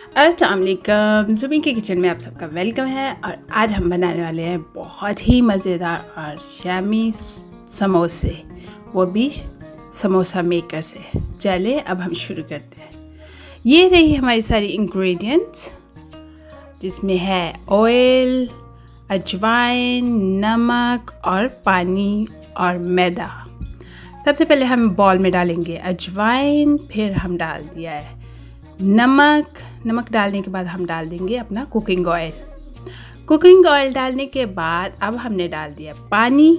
अस्सलाम वालेकुम। ज़ुबी के किचन में आप सबका वेलकम है। और आज हम बनाने वाले हैं बहुत ही मज़ेदार और यम्मी समोसे, वो भी समोसा मेकर से। चलिए अब हम शुरू करते हैं। ये रही हमारी सारी इंग्रेडिएंट्स, जिसमें है ऑयल, अजवाइन, नमक और पानी और मैदा। सबसे पहले हम बॉल में डालेंगे अजवाइन, फिर हम डाल दिया है नमक डालने के बाद हम डाल देंगे अपना कुकिंग ऑयल डालने के बाद अब हमने डाल दिया पानी।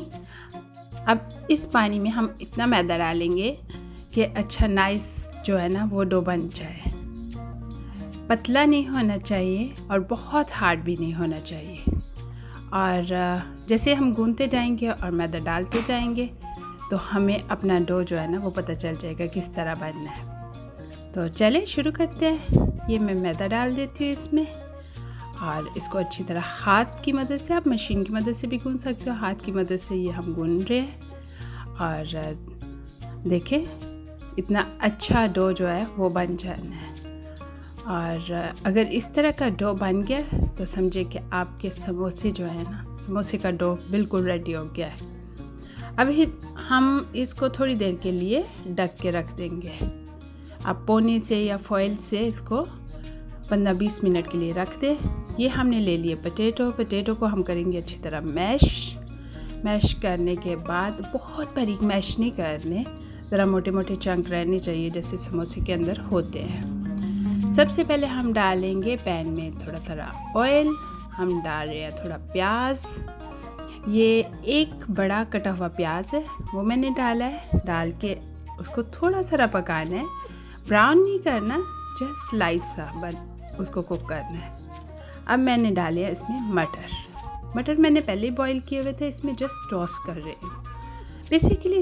अब इस पानी में हम इतना मैदा डालेंगे कि अच्छा नाइस जो है ना वो डो बन जाए। पतला नहीं होना चाहिए और बहुत हार्ड भी नहीं होना चाहिए। और जैसे हम गूंथते जाएंगे और मैदा डालते जाएंगे तो हमें अपना डो जो है ना वो पता चल जाएगा किस तरह बनना है। तो चलें शुरू करते हैं। ये मैं मैदा डाल देती हूँ इसमें और इसको अच्छी तरह हाथ की मदद से, आप मशीन की मदद से भी गूंथ सकते हो, हाथ की मदद से ये हम गूंथ रहे हैं। और देखें इतना अच्छा डो जो है वो बन जाना है। और अगर इस तरह का डो बन गया तो समझे कि आपके समोसे जो है ना, समोसे का डो बिल्कुल रेडी हो गया है। अभी हम इसको थोड़ी देर के लिए ढक के रख देंगे। आप पोने से या फॉइल से इसको 15-20 मिनट के लिए रख दें। ये हमने ले लिए पोटैटो को हम करेंगे अच्छी तरह मैश करने के बाद, बहुत बारीक मैश नहीं करने, ज़रा मोटे मोटे चंक रहने चाहिए जैसे समोसे के अंदर होते हैं। सबसे पहले हम डालेंगे पैन में थोड़ा सा ऑयल, हम डाल रहे हैं थोड़ा प्याज। ये एक बड़ा कटा हुआ प्याज है वो मैंने डाला है। डाल के उसको थोड़ा सा पकाना है, ब्राउन नहीं करना, जस्ट लाइट सा उसको कुक करना है। अब मैंने डाले इसमें मटर मैंने पहले बॉईल किए हुए थे, इसमें जस्ट टॉस कर रहे हैं। बेसिकली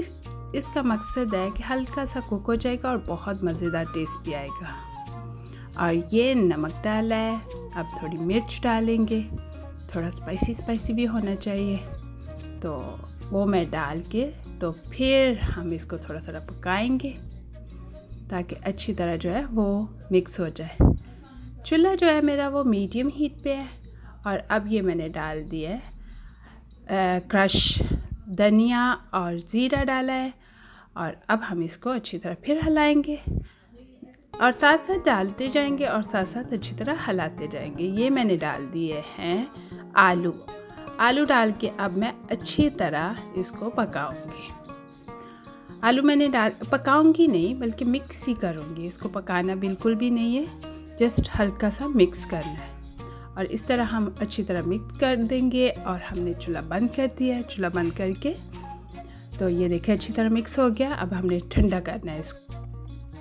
इसका मकसद है कि हल्का सा कुक हो जाएगा और बहुत मज़ेदार टेस्ट भी आएगा। और ये नमक डाला है, अब थोड़ी मिर्च डालेंगे, थोड़ा स्पाइसी भी होना चाहिए। तो वो मैं डाल के तो फिर हम इसको थोड़ा सा पकाएंगे ताकि अच्छी तरह जो है वो मिक्स हो जाए। चूल्हा जो है मेरा वो मीडियम हीट पे है। और अब ये मैंने डाल दिया है क्रश धनिया और ज़ीरा डाला है। और अब हम इसको अच्छी तरह फिर हिलाएंगे और साथ साथ डालते जाएंगे और साथ साथ अच्छी तरह हिलाते जाएंगे। ये मैंने डाल दिए हैं आलू डाल के अब मैं अच्छी तरह इसको पकाऊंगी। आलू मैंने पकाऊंगी नहीं बल्कि मिक्स ही करूंगी, इसको पकाना बिल्कुल भी नहीं है, जस्ट हल्का सा मिक्स करना है। और इस तरह हम अच्छी तरह मिक्स कर देंगे। और हमने चूल्हा बंद कर दिया है। चूल्हा बंद करके तो ये देखें अच्छी तरह मिक्स हो गया। अब हमने ठंडा करना है इसको।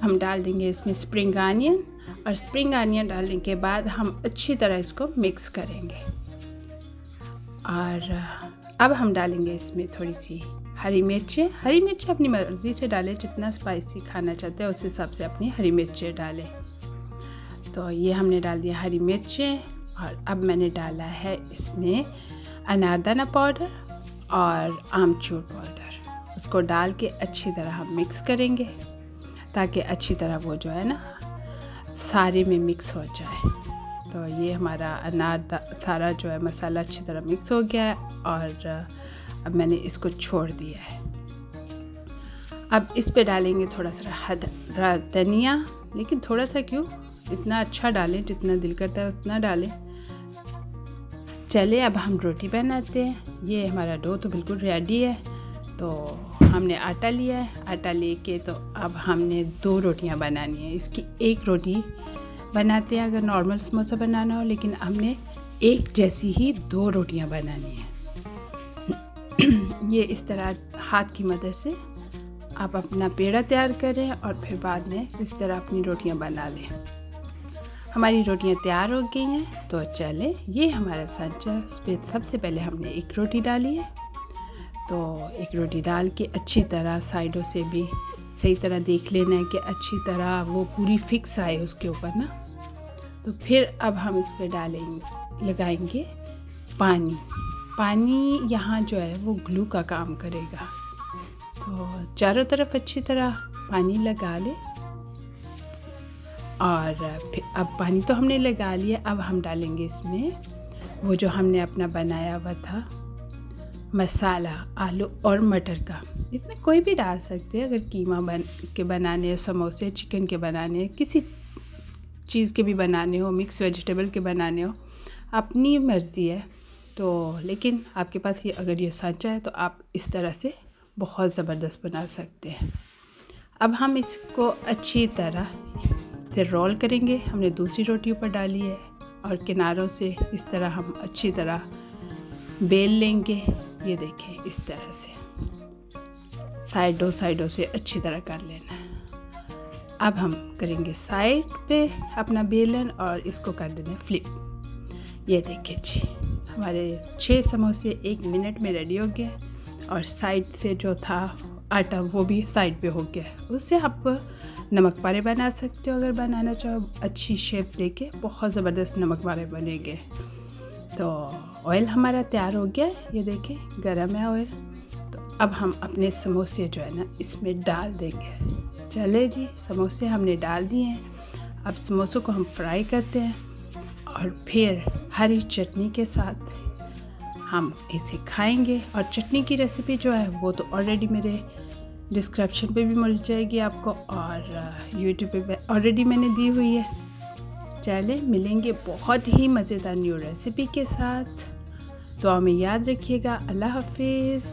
हम डाल देंगे इसमें स्प्रिंग आनियन, और स्प्रिंग आनियन डालने के बाद हम अच्छी तरह इसको मिक्स करेंगे। और अब हम डालेंगे इसमें थोड़ी सी हरी मिर्चें अपनी मर्ज़ी से डालें, जितना स्पाइसी खाना चाहते हैं उस हिसाब से अपनी हरी मिर्चें डालें। तो ये हमने डाल दिया हरी मिर्चें। और अब मैंने डाला है इसमें अनारदाना पाउडर और आमचूर पाउडर। उसको डाल के अच्छी तरह हम मिक्स करेंगे ताकि अच्छी तरह वो जो है ना सारे में मिक्स हो जाए। तो ये हमारा सारा जो है मसाला अच्छी तरह मिक्स हो गया है। और अब मैंने इसको छोड़ दिया है। अब इस पे डालेंगे थोड़ा सा हरा धनिया, लेकिन थोड़ा सा क्यों, इतना अच्छा डालें जितना दिल करता है उतना डालें। चले अब हम रोटी बनाते हैं। ये हमारा डो तो बिल्कुल रेडी है। तो हमने आटा लिया है, आटा लेके तो अब हमने 2 रोटियां बनानी है। इसकी एक रोटी बनाते हैं अगर नॉर्मल समोसा बनाना हो, लेकिन हमने एक जैसी ही 2 रोटियां बनानी है। ये इस तरह हाथ की मदद से आप अपना पेड़ा तैयार करें और फिर बाद में इस तरह अपनी रोटियां बना लें। हमारी रोटियां तैयार हो गई हैं। तो चले ये हमारा सांचा, उस पर सबसे पहले हमने एक रोटी डाली है। तो एक रोटी डाल के अच्छी तरह साइडों से भी सही तरह देख लेना है कि अच्छी तरह वो पूरी फिक्स आए उसके ऊपर ना। तो फिर अब हम इस पर लगाएंगे पानी यहाँ जो है वो ग्लू का काम करेगा। तो चारों तरफ अच्छी तरह पानी लगा ले और फिर अब पानी तो हमने लगा लिया। अब हम डालेंगे इसमें वो जो हमने अपना बनाया हुआ था मसाला, आलू और मटर का। इसमें कोई भी डाल सकते हैं, अगर कीमा के बनाने हैं, समोसे चिकन के बनाने हैं, किसी चीज़ के भी बनाने हो, मिक्स वेजिटेबल के बनाने हो, अपनी मर्ज़ी है। तो लेकिन आपके पास ये अगर ये सांचा है तो आप इस तरह से बहुत ज़बरदस्त बना सकते हैं। अब हम इसको अच्छी तरह से रोल करेंगे। हमने दूसरी रोटी ऊपर डाली है और किनारों से इस तरह हम अच्छी तरह बेल लेंगे। ये देखें, इस तरह से साइडों से अच्छी तरह कर लेना है। अब हम करेंगे साइड पे अपना बेलन और इसको कर देना फ्लिप। ये देखिए जी, हमारे 6 समोसे 1 मिनट में रेडी हो गए और साइड से जो था आटा वो भी साइड पे हो गया। उससे आप नमक पारे बना सकते हो, अगर बनाना चाहो अच्छी शेप देके बहुत ज़बरदस्त नमक पारे बनेंगे। तो ऑयल हमारा तैयार हो गया, ये देखें गरम है ऑयल। तो अब हम अपने समोसे जो है ना इसमें डाल देंगे। चले जी, समोसे हमने डाल दिए हैं। अब समोसों को हम फ्राई करते हैं और फिर हरी चटनी के साथ हम इसे खाएंगे। और चटनी की रेसिपी जो है वो तो ऑलरेडी मेरे डिस्क्रिप्शन पे भी मिल जाएगी आपको, और यूट्यूब पे ऑलरेडी मैंने दी हुई है। चले मिलेंगे बहुत ही मज़ेदार न्यू रेसिपी के साथ। तो हमें याद रखिएगा। अल्लाह हाफिज़।